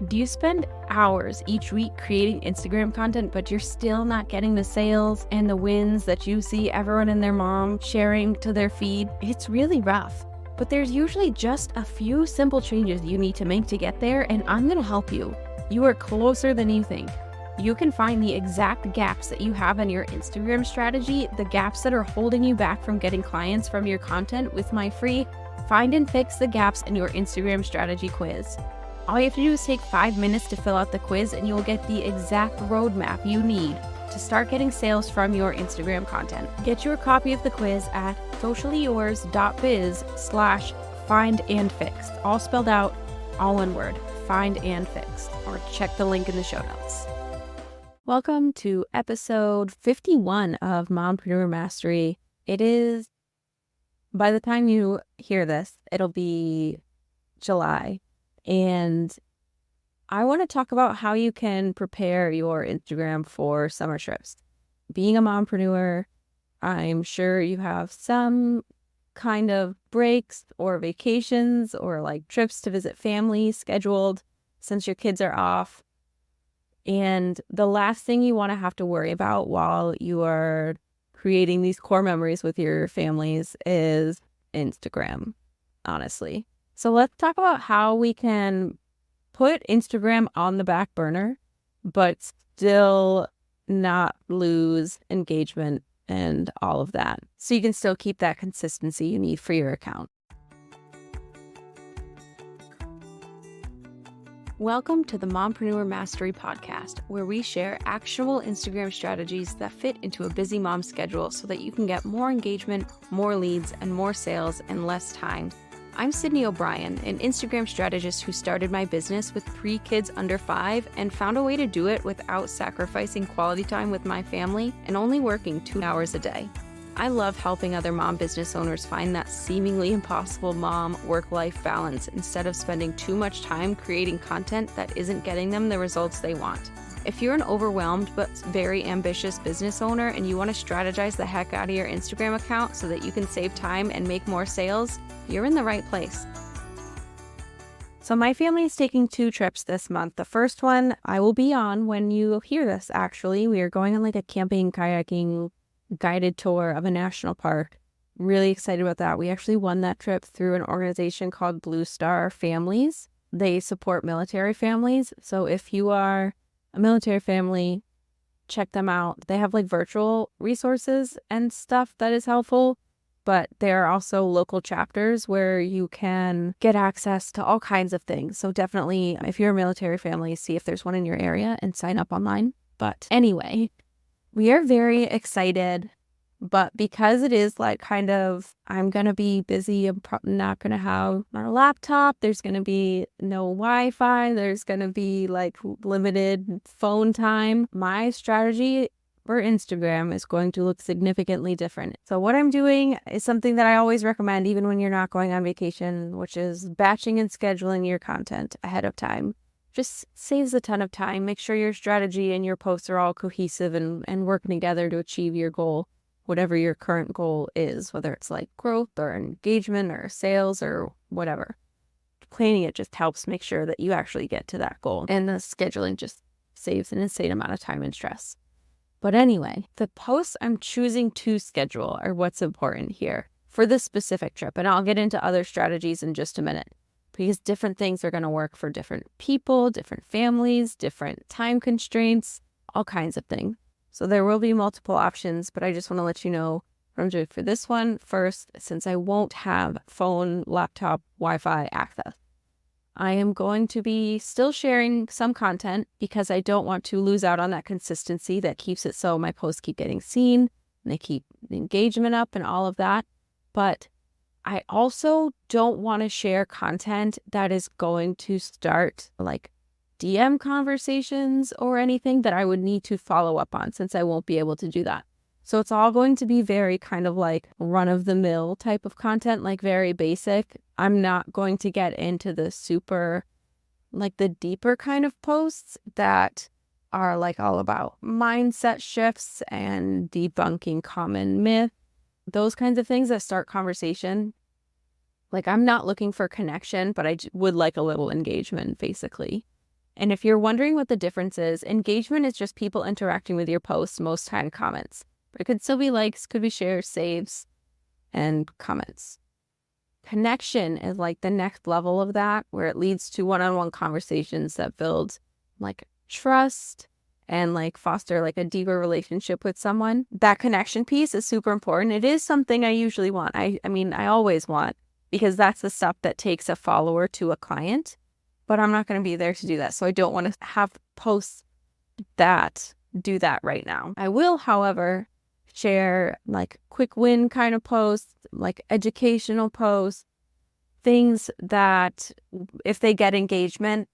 Do you spend hours each week creating Instagram content, but you're still not getting the sales and the wins that you see everyone and their mom sharing to their feed? It's really rough, but there's usually just a few simple changes you need to make to get there, and I'm going to help you. You are closer than you think. You can find the exact gaps that you have in your Instagram strategy, the gaps that are holding you back from getting clients from your content with my free Find and Fix the Gaps in Your Instagram Strategy quiz. All you have to do is take 5 minutes to fill out the quiz and you will get the exact roadmap you need to start getting sales from your Instagram content. Get your copy of the quiz at sociallyyours.biz/findandfixed. All spelled out, all one word, find and fixed, or check the link in the show notes. Welcome to episode 51 of Mompreneur Mastery. It is, by the time you hear this, it'll be July. And I want to talk about how you can prepare your Instagram for summer trips. Being a mompreneur, I'm sure you have some kind of breaks or vacations or like trips to visit family scheduled since your kids are off. And the last thing you want to have to worry about while you are creating these core memories with your families is Instagram, honestly. So let's talk about how we can put Instagram on the back burner, but still not lose engagement and all of that. So you can still keep that consistency you need for your account. Welcome to the Mompreneur Mastery Podcast, where we share actionable Instagram strategies that fit into a busy mom's schedule so that you can get more engagement, more leads, and more sales in less time. I'm Sydney O'Brien, an Instagram strategist who started my business with 3 kids under 5 and found a way to do it without sacrificing quality time with my family and only working 2 hours a day. I love helping other mom business owners find that seemingly impossible mom work-life balance instead of spending too much time creating content that isn't getting them the results they want. If you're an overwhelmed but very ambitious business owner and you want to strategize the heck out of your Instagram account so that you can save time and make more sales, you're in the right place. So my family is taking 2 trips this month. The first one I will be on when you hear this, actually. We are going on like a camping, kayaking, guided tour of a national park. Really excited about that. We actually won that trip through an organization called Blue Star Families. They support military families. So if you are a military family, check them out. They have like virtual resources and stuff that is helpful, but there are also local chapters where you can get access to all kinds of things. So definitely, if you're a military family, see if there's one in your area and sign up online. But anyway, we are very excited, but because it is like kind of, I'm going to be busy, I'm not going to have my laptop, there's going to be no Wi-Fi, there's going to be like limited phone time. My strategy for Instagram is going to look significantly different. So what I'm doing is something that I always recommend even when you're not going on vacation, which is batching and scheduling your content ahead of time. Just saves a ton of time. Make sure your strategy and your posts are all cohesive and working together to achieve your goal, whatever your current goal is, whether it's like growth or engagement or sales or whatever. Planning it just helps make sure that you actually get to that goal. And the scheduling just saves an insane amount of time and stress. But anyway, the posts I'm choosing to schedule are what's important here for this specific trip. And I'll get into other strategies in just a minute, because different things are going to work for different people, different families, different time constraints, all kinds of things. So there will be multiple options, but I just want to let you know what I'm doing for this one first, since I won't have phone, laptop, Wi-Fi access. I am going to be still sharing some content because I don't want to lose out on that consistency that keeps it so my posts keep getting seen and they keep the engagement up and all of that. But I also don't want to share content that is going to start like DM conversations or anything that I would need to follow up on, since I won't be able to do that. So it's all going to be very kind of like run-of-the-mill type of content, like very basic. I'm not going to get into the super, like the deeper kind of posts that are like all about mindset shifts and debunking common myths. Those kinds of things that start conversation. Like I'm not looking for connection, but I would like a little engagement, basically. And if you're wondering what the difference is, engagement is just people interacting with your posts, most time comments. It could still be likes, could be shares, saves, and comments. Connection is like the next level of that, where it leads to one-on-one conversations that build like trust and like foster like a deeper relationship with someone. That connection piece is super important. It is something I usually want. I mean, I always want, because that's the stuff that takes a follower to a client, but I'm not going to be there to do that. So I don't want to have posts that do that right now. I will, however, share like quick win kind of posts, like educational posts, things that if they get engagement,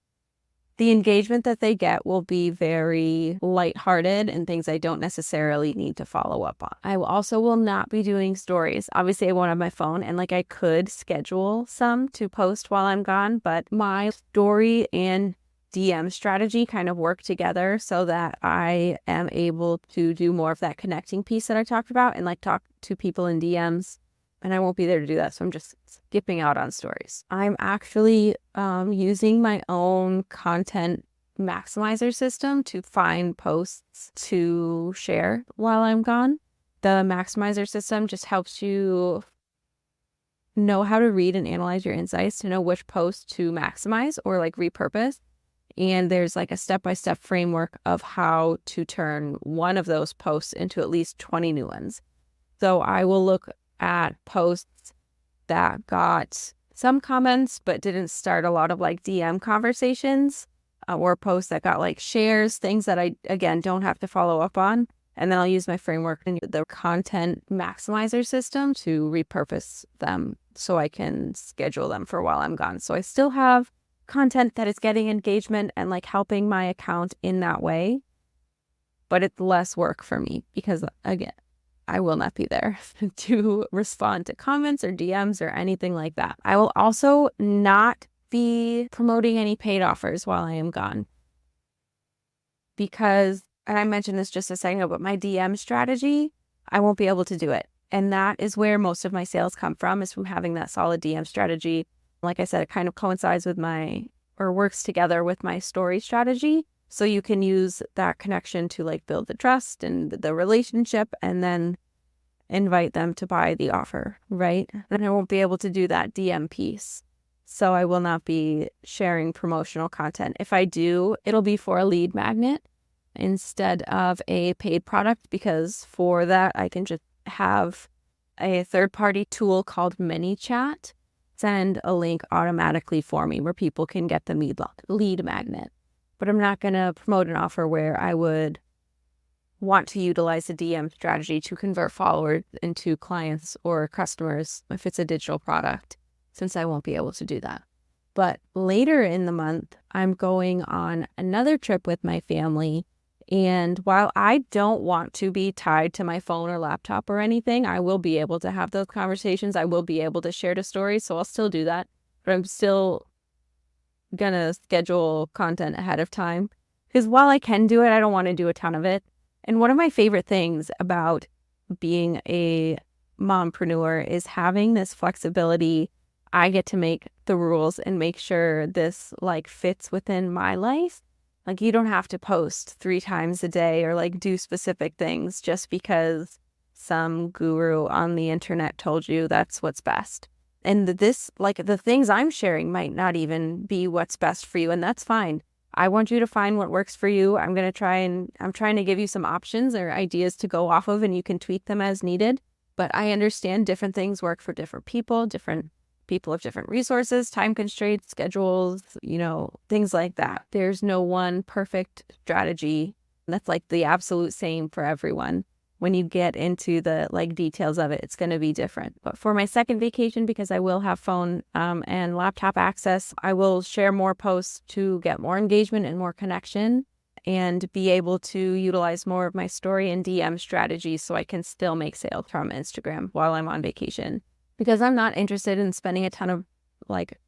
the engagement that they get will be very lighthearted and things I don't necessarily need to follow up on. I also will not be doing stories. Obviously, I won't have my phone, and like I could schedule some to post while I'm gone, but my story and DM strategy kind of work together so that I am able to do more of that connecting piece that I talked about and like talk to people in DMs. And I won't be there to do that. So I'm just skipping out on stories. I'm actually using my own content maximizer system to find posts to share while I'm gone. The maximizer system just helps you know how to read and analyze your insights to know which post to maximize or like repurpose. And there's like a step-by-step framework of how to turn one of those posts into at least 20 new ones. So I will look at posts that got some comments but didn't start a lot of like DM conversations, or posts that got like shares, things that I, again, don't have to follow up on. And then I'll use my framework and the content maximizer system to repurpose them so I can schedule them for while I'm gone. So I still have content that is getting engagement and like helping my account in that way, but it's less work for me because, again, I will not be there to respond to comments or DMs or anything like that. I will also not be promoting any paid offers while I am gone because, and I mentioned this just a second ago, but my DM strategy, I won't be able to do it. And that is where most of my sales come from, is from having that solid DM strategy. Like I said, it kind of coincides with works together with my story strategy. So you can use that connection to like build the trust and the relationship and then invite them to buy the offer, right? And I won't be able to do that DM piece. So I will not be sharing promotional content. If I do, it'll be for a lead magnet instead of a paid product, because for that, I can just have a third-party tool called ManyChat send a link automatically for me where people can get the lead magnet. But I'm not going to promote an offer where I would want to utilize a DM strategy to convert followers into clients or customers if it's a digital product, since I won't be able to do that. But later in the month, I'm going on another trip with my family. And while I don't want to be tied to my phone or laptop or anything, I will be able to have those conversations. I will be able to share the stories. So I'll still do that. But I'm still going to schedule content ahead of time. Because while I can do it, I don't want to do a ton of it. And one of my favorite things about being a mompreneur is having this flexibility. I get to make the rules and make sure this like fits within my life. Like, you don't have to post 3 times a day or like do specific things just because some guru on the internet told you that's what's best. And this, like, the things I'm sharing might not even be what's best for you, and that's fine. I want you to find what works for you. I'm trying to give you some options or ideas to go off of, and you can tweak them as needed. But I understand different things work for different people have different resources, time constraints, schedules, things like that. There's no one perfect strategy that's like the absolute same for everyone. When you get into the like details of it, it's going to be different. But for my second vacation, because I will have phone and laptop access, I will share more posts to get more engagement and more connection and be able to utilize more of my story and DM strategies so I can still make sales from Instagram while I'm on vacation. Because I'm not interested in spending a ton of like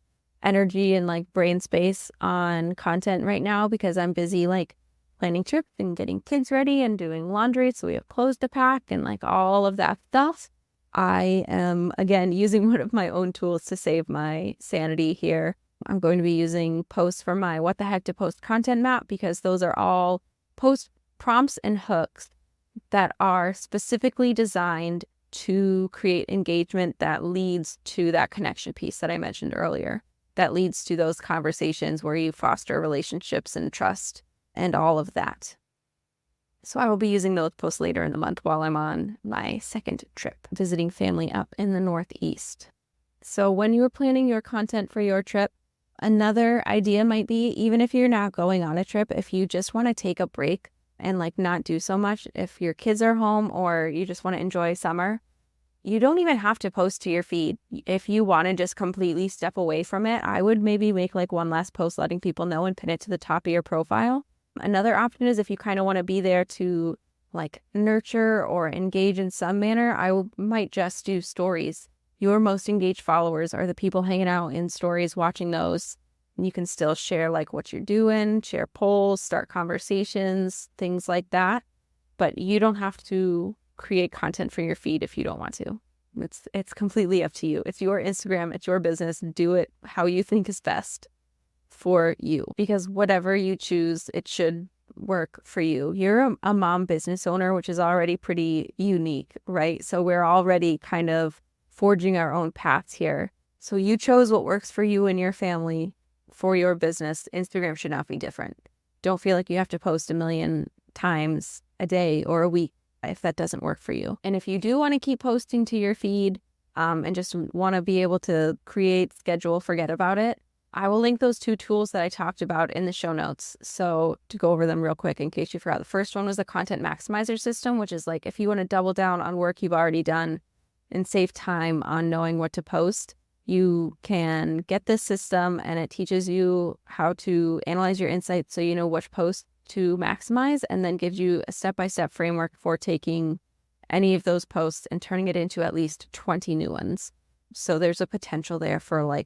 energy and like brain space on content right now, because I'm busy like planning trips and getting kids ready and doing laundry. So we have clothes to pack and like all of that stuff. I am, again, using one of my own tools to save my sanity here I'm going to be using posts from my What the Heck to Post content map, because those are all post prompts and hooks that are specifically designed to create engagement that leads to that connection piece that I mentioned earlier, that leads to those conversations where you foster relationships and trust and all of that. So I will be using those posts later in the month while I'm on my second trip, visiting family up in the Northeast. So when you are planning your content for your trip, another idea might be, even if you're not going on a trip, if you just want to take a break and not do so much, if your kids are home or you just want to enjoy summer, you don't even have to post to your feed. If you want to just completely step away from it, I would maybe make one last post letting people know and pin it to the top of your profile. Another option is if you kind of want to be there to nurture or engage in some manner, might just do stories. Your most engaged followers are the people hanging out in stories, watching those. And you can still share what you're doing, share polls, start conversations, things like that. But you don't have to create content for your feed if you don't want to. It's completely up to you. It's your Instagram, it's your business. Do it how you think is best for you, because whatever you choose, it should work for you. You're a mom business owner, which is already pretty unique, right? So we're already kind of forging our own paths here. So you chose what works for you and your family for your business. Instagram should not be different. Don't feel like you have to post 1 million times a day or a week if that doesn't work for you. And if you do want to keep posting to your feed and just want to be able to create, schedule, forget about it, I will link those 2 tools that I talked about in the show notes. So to go over them real quick in case you forgot. The first one was the content maximizer system, which is if you want to double down on work you've already done and save time on knowing what to post, you can get this system, and it teaches you how to analyze your insights so you know which post to maximize, and then gives you a step-by-step framework for taking any of those posts and turning it into at least 20 new ones. So there's a potential there for a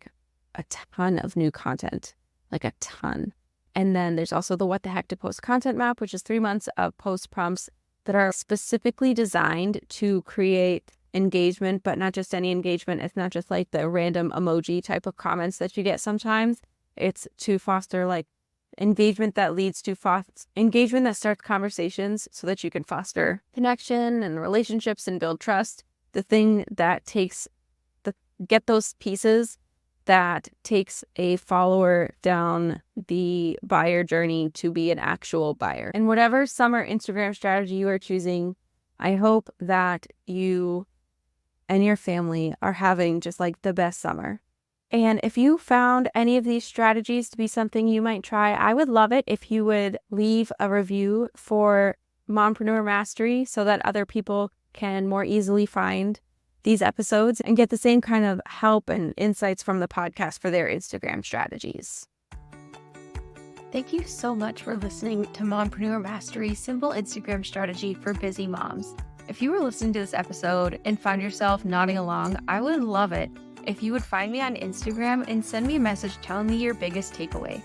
ton of new content, a ton. And then there's also the What the Heck to Post content map, which is 3 months of post prompts that are specifically designed to create engagement, but not just any engagement. It's not just the random emoji type of comments that you get sometimes. It's to foster engagement that leads to engagement that starts conversations so that you can foster connection and relationships and build trust. The thing that get those pieces that takes a follower down the buyer journey to be an actual buyer. And whatever summer Instagram strategy you are choosing, I hope that you and your family are having just the best summer. And if you found any of these strategies to be something you might try, I would love it if you would leave a review for Mompreneur Mastery so that other people can more easily find these episodes and get the same kind of help and insights from the podcast for their Instagram strategies. Thank you so much for listening to Mompreneur Mastery, simple Instagram strategy for busy moms. If you were listening to this episode and found yourself nodding along, I would love it if you would find me on Instagram and send me a message telling me your biggest takeaway.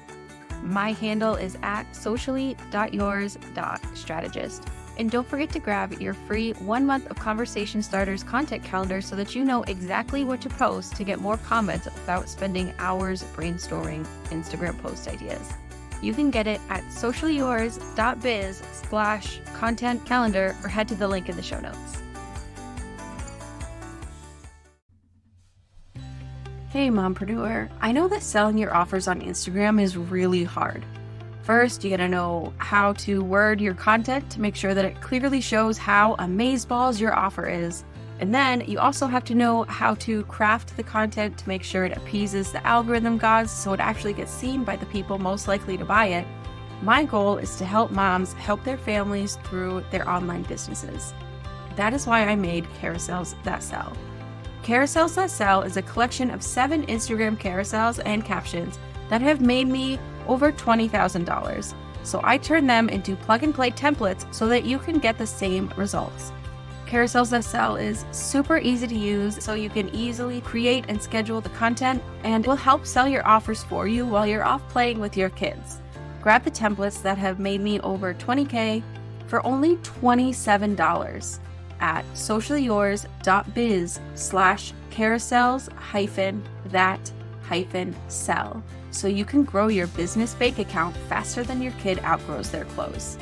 My handle is @socially.yours.strategist. And don't forget to grab your free 1 month of Conversation Starters content calendar so that you know exactly what to post to get more comments without spending hours brainstorming Instagram post ideas. You can get it at sociallyyours.biz/content calendar or head to the link in the show notes. Hey Mompreneur, I know that selling your offers on Instagram is really hard. First, you gotta know how to word your content to make sure that it clearly shows how amazeballs your offer is. And then you also have to know how to craft the content to make sure it appeases the algorithm gods so it actually gets seen by the people most likely to buy it. My goal is to help moms help their families through their online businesses. That is why I made Carousels That Sell. Carousels That Sell is a collection of 7 Instagram carousels and captions that have made me over $20,000. So I turn them into plug-and-play templates so that you can get the same results. Carousels That Sell is super easy to use, so you can easily create and schedule the content, and will help sell your offers for you while you're off playing with your kids. Grab the templates that have made me over $20K for only $27 at sociallyyours.biz/carousels-that-sell. so you can grow your business bank account faster than your kid outgrows their clothes.